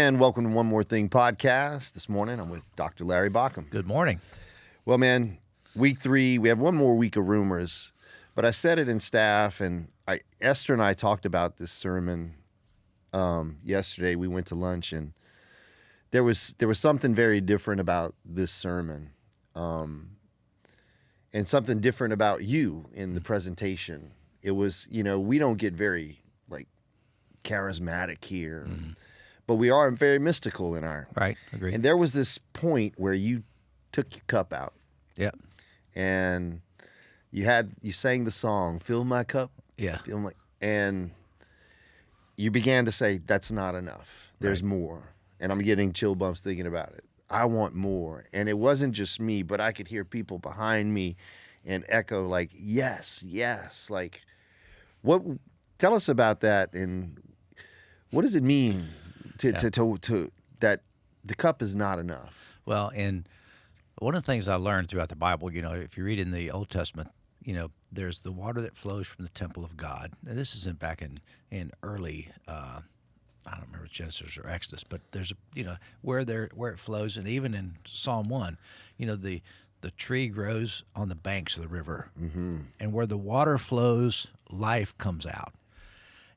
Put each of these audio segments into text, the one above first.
And welcome to One More Thing podcast. This morning, I'm with Dr. Larry Baucom. Good morning. Well, man, week 3, we have one more week of rumors, but I said it in staff, and Esther and I talked about this sermon yesterday. We went to lunch, and there was something very different about this sermon, and something different about you in the presentation. It was, we don't get very charismatic here. Mm-hmm. But we are very mystical in our... Right, agreed. And there was this point where you took your cup out. Yeah. And you sang the song, Fill My Cup. Yeah. And you began to say, that's not enough. There's more. And I'm getting chill bumps thinking about it. I want more. And it wasn't just me, but I could hear people behind me and echo like, yes, yes. Tell us about that, and what does it mean to that the cup is not enough? Well, and one of the things I learned throughout the Bible, if you read in the Old Testament, there's the water that flows from the temple of God. And this isn't back in early, I don't remember Genesis or Exodus, but there's where it flows, and even in Psalm 1, the tree grows on the banks of the river, mm-hmm. and where the water flows, life comes out.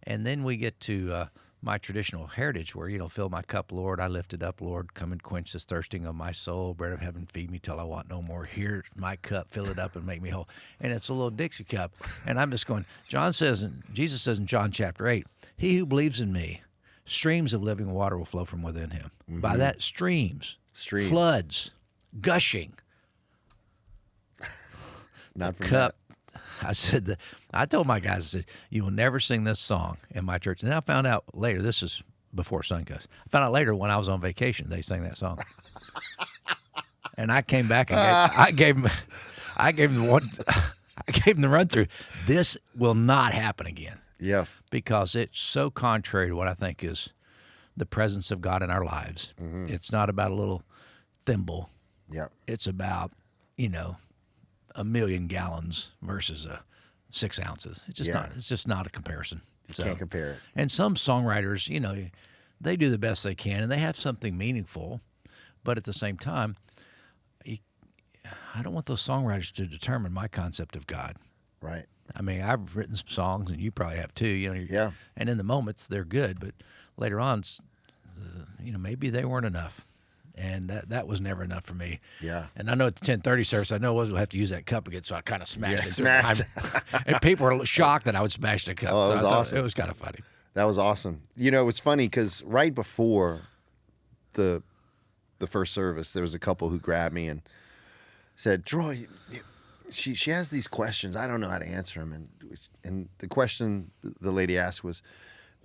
And then we get to my traditional heritage where, fill my cup, Lord, I lift it up, Lord, come and quench this thirsting of my soul, bread of heaven, feed me till I want no more. Here's my cup, fill it up and make me whole. And it's a little Dixie cup. And I'm just going, Jesus says in John chapter 8, he who believes in me, streams of living water will flow from within him. Mm-hmm. By that, streams, floods, gushing. Not from cup. That. I told my guys, I said, you will never sing this song in my church. And I found out later, this is before Suncoast. I found out later when I was on vacation, they sang that song. And I came back and I gave them the run through. This will not happen again. Yeah. Because it's so contrary to what I think is the presence of God in our lives. Mm-hmm. It's not about a little thimble. Yeah. It's about, 1,000,000 gallons versus 6 ounces. It's just not a comparison. You can't compare it. And some songwriters, they do the best they can, and they have something meaningful, but at the same time, I don't want those songwriters to determine my concept of God. Right. I mean, I've written some songs, and you probably have too. Yeah. And in the moments, they're good, but later on, maybe they weren't enough. And that was never enough for me. Yeah. And I know at the 10:30 service, I know I wasn't going to have to use that cup again, so I kind of smashed it. Smashed. And people were shocked that I would smash the cup. Oh, it was awesome. It was kind of funny. That was awesome. It's funny because right before the first service, there was a couple who grabbed me and said, Troy, she has these questions. I don't know how to answer them. And the question the lady asked was,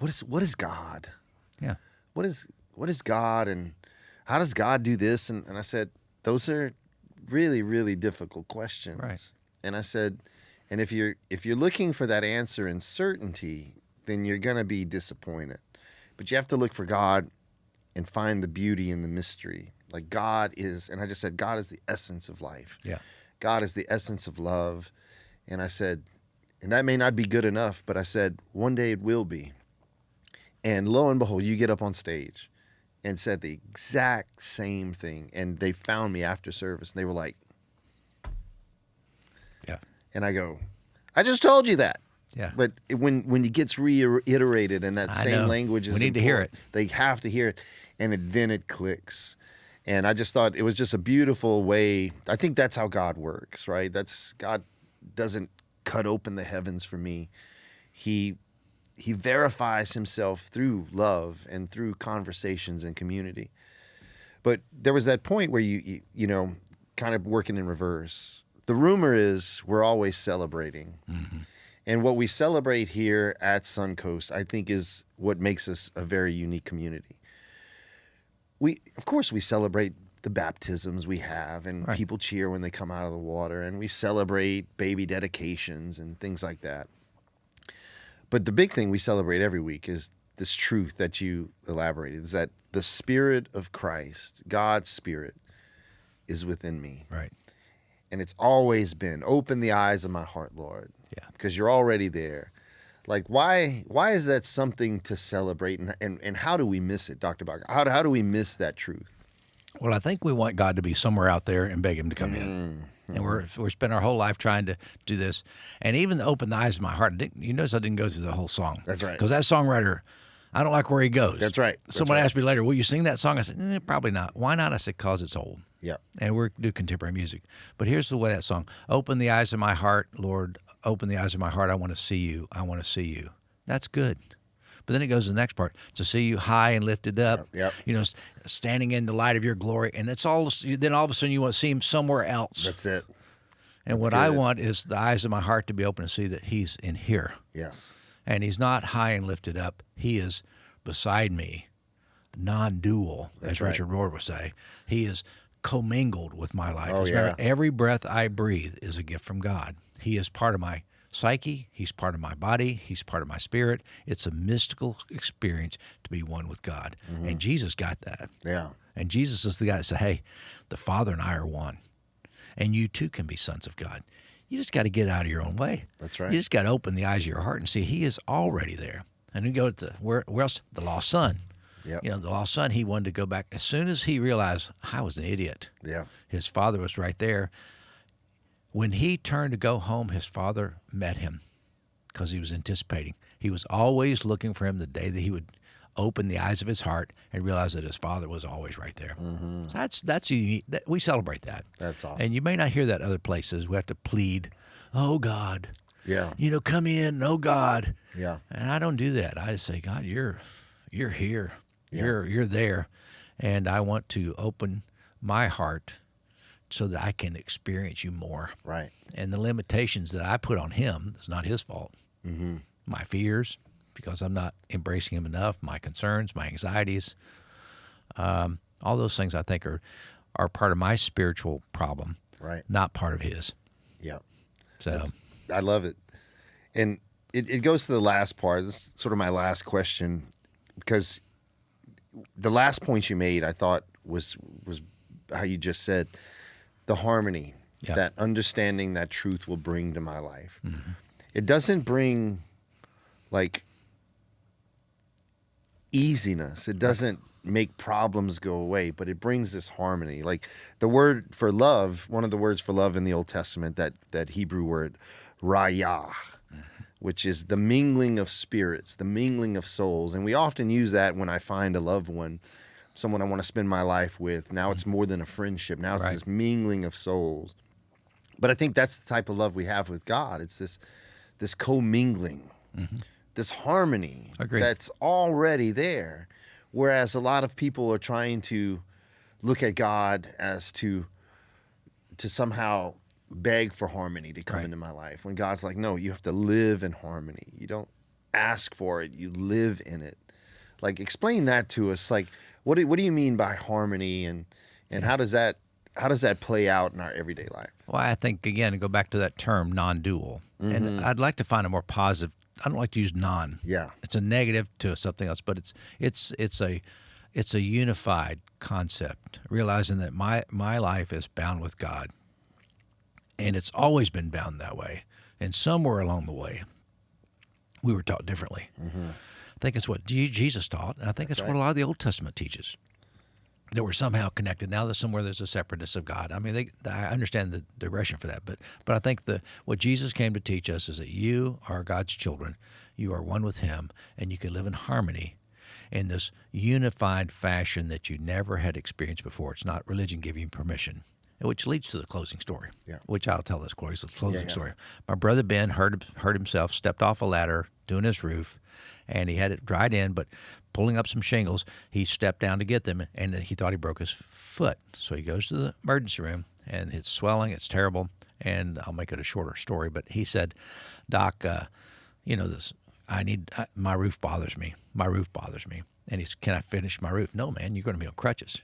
what is God? Yeah. What is God, and how does God do this? And I said, those are really, really difficult questions. Right. And I said, and if you're looking for that answer in certainty, then you're going to be disappointed. But you have to look for God and find the beauty in the mystery. Like God is, and I just said, God is the essence of life. Yeah. God is the essence of love. And I said, and that may not be good enough, but I said, one day it will be. And lo and behold, you get up on stage and said the exact same thing. And they found me after service, and they were like, yeah. And I go, I just told you that. Yeah. But when it gets reiterated in that same language, we need to hear it. They have to hear it, and then it clicks. And I just thought it was just a beautiful way. I think that's how God works, right? God doesn't cut open the heavens for me. He verifies himself through love and through conversations and community. But there was that point where you kind of working in reverse. The rumor is we're always celebrating. Mm-hmm. And what we celebrate here at Suncoast, I think, is what makes us a very unique community. Of course, we celebrate the baptisms we have, and right. People cheer when they come out of the water, and we celebrate baby dedications and things like that. But the big thing we celebrate every week is this truth that you elaborated, is that the Spirit of Christ, God's Spirit, is within me. Right. And it's always been, open the eyes of my heart, Lord. Yeah. Because you're already there. Like, why is that something to celebrate, and how do we miss it, Dr. Baucom? How do we miss that truth? Well, I think we want God to be somewhere out there and beg him to come in. Mm-hmm. And we're spending our whole life trying to do this. And even to open the eyes of my heart, you notice I didn't go through the whole song. That's right. Because that songwriter, I don't like where he goes. That's right. Someone asked me later, will you sing that song? I said, probably not. Why not? I said, because it's old. Yeah. And we do contemporary music. But here's the way that song, open the eyes of my heart, Lord, open the eyes of my heart. I want to see you. I want to see you. That's good. But then it goes to the next part, to see you high and lifted up, Yep. Standing in the light of your glory. And it's all, then all of a sudden you want to see him somewhere else. That's it. And what I want is the eyes of my heart to be open to see that he's in here. Yes. And he's not high and lifted up. He is beside me, non-dual, as right. Richard Rohr would say. He is commingled with my life. Oh, As a matter yeah. of fact, every breath I breathe is a gift from God. He is part of my psyche. He's part of my body. He's part of my spirit. It's a mystical experience to be one with God. Mm-hmm. And Jesus got that. Yeah. And Jesus is the guy that said, hey, the Father and I are one. And you too can be sons of God. You just got to get out of your own way. That's right. You just got to open the eyes of your heart and see he is already there. And then go to where else? The lost son. Yep. The lost son, he wanted to go back. As soon as he realized I was an idiot, Yeah. his father was right there. When he turned to go home, his father met him because he was anticipating. He was always looking for him the day that he would open the eyes of his heart and realize that his father was always right there. Mm-hmm. So that's unique. We celebrate that. That's awesome. And you may not hear that other places. We have to plead, oh, God, Yeah. come in, oh, God. Yeah. And I don't do that. I just say, God, you're here. Yeah. You're there. And I want to open my heart so that I can experience you more. Right. And the limitations that I put on him is not his fault. Mm-hmm. My fears, because I'm not embracing him enough, my concerns, my anxieties, all those things I think are part of my spiritual problem, Right. not part of his. Yeah. So I love it. And it goes to the last part. This is sort of my last question, because the last point you made, I thought was how you just said, the harmony, Yeah. that understanding that truth will bring to my life. Mm-hmm. It doesn't bring like easiness. It doesn't make problems go away, but it brings this harmony. Like the word for love, one of the words for love in the Old Testament, that Hebrew word, rayah, which is the mingling of spirits, the mingling of souls. And we often use that when I find a loved one, someone I want to spend my life with. Now it's more than a friendship. Now it's Right. this mingling of souls. But I think that's the type of love we have with God. It's this commingling, this harmony Agreed. that's already there. Whereas a lot of people are trying to look at God as to somehow beg for harmony to come Right. into my life. When God's like, no, you have to live in harmony. You don't ask for it, you live in it. Like, explain that to us. Like, what do you mean by harmony, and how does that play out in our everyday life? Well, I think, again, to go back to that term, non-dual. And I'd like to find a more positive. I don't like to use non. Yeah. It's a negative to something else, but it's a unified concept, realizing that my life is bound with God. And it's always been bound that way. And somewhere along the way, we were taught differently. I think it's what Jesus taught, and I think it's what a lot of the Old Testament teaches. That we're somehow connected. Now that somewhere there's a separateness of God. I mean, I understand the direction for that, but I think what Jesus came to teach us is that you are God's children. You are one with Him, and you can live in harmony in this unified fashion that you never had experienced before. It's not religion giving you permission, which leads to the closing story, which I'll tell this closing story. My brother Ben hurt himself, stepped off a ladder doing his roof, and he had it dried in, but pulling up some shingles, he stepped down to get them, and he thought he broke his foot. So he goes to the emergency room, and it's swelling, it's terrible, and I'll make it a shorter story, but he said, Doc, my roof bothers me. My roof bothers me. And he said, can I finish my roof? No, man, you're going to be on crutches.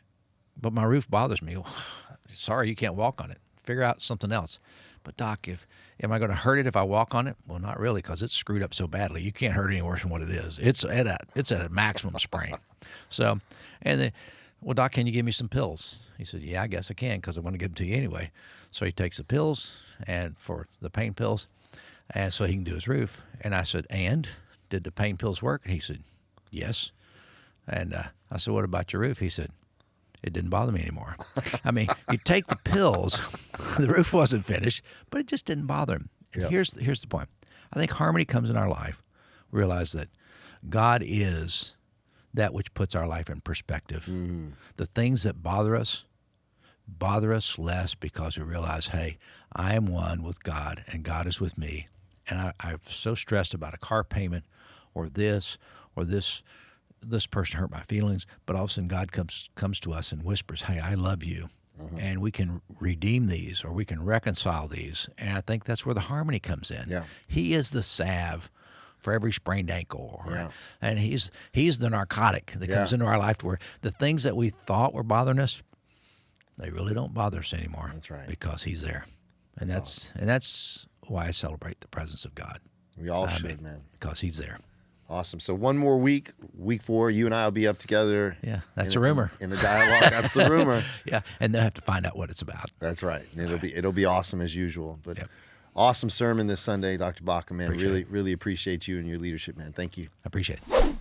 But my roof bothers me. Well, sorry, you can't walk on it. Figure out something else. But Doc, am I going to hurt it if I walk on it? Well, not really, because it's screwed up so badly. You can't hurt it any worse than what it is. It's at a maximum sprain. So, well, Doc, can you give me some pills? He said, yeah, I guess I can, because I want to give them to you anyway. So he takes the pills, and for the pain pills, and so he can do his roof. And I said, and did the pain pills work? And he said, yes. And I said, what about your roof? He said, it didn't bother me anymore. I mean, you take the pills, the roof wasn't finished, but it just didn't bother him. And Yep. here's the point. I think harmony comes in our life. Realize that God is that which puts our life in perspective. The things that bother us less because we realize, hey, I am one with God and God is with me. And I'm so stressed about a car payment or this person hurt my feelings, but all of a sudden God comes to us and whispers, hey, I love you. And we can redeem these or we can reconcile these. And I think that's where the harmony comes in. Yeah. He is the salve for every sprained ankle. Yeah. And he's the narcotic that comes into our life to where the things that we thought were bothering us, they really don't bother us anymore. That's right. Because he's there. And That's that's why I celebrate the presence of God. We all should, man. Because he's there. Awesome. So one more week 4, you and I will be up together. Yeah, that's a rumor. In a dialogue. That's the rumor. Yeah, and they'll have to find out what it's about. That's right. And it'll be awesome as usual. But awesome sermon this Sunday, Dr. Baucom, man. Appreciate Really appreciate you and your leadership, man. Thank you. I appreciate it.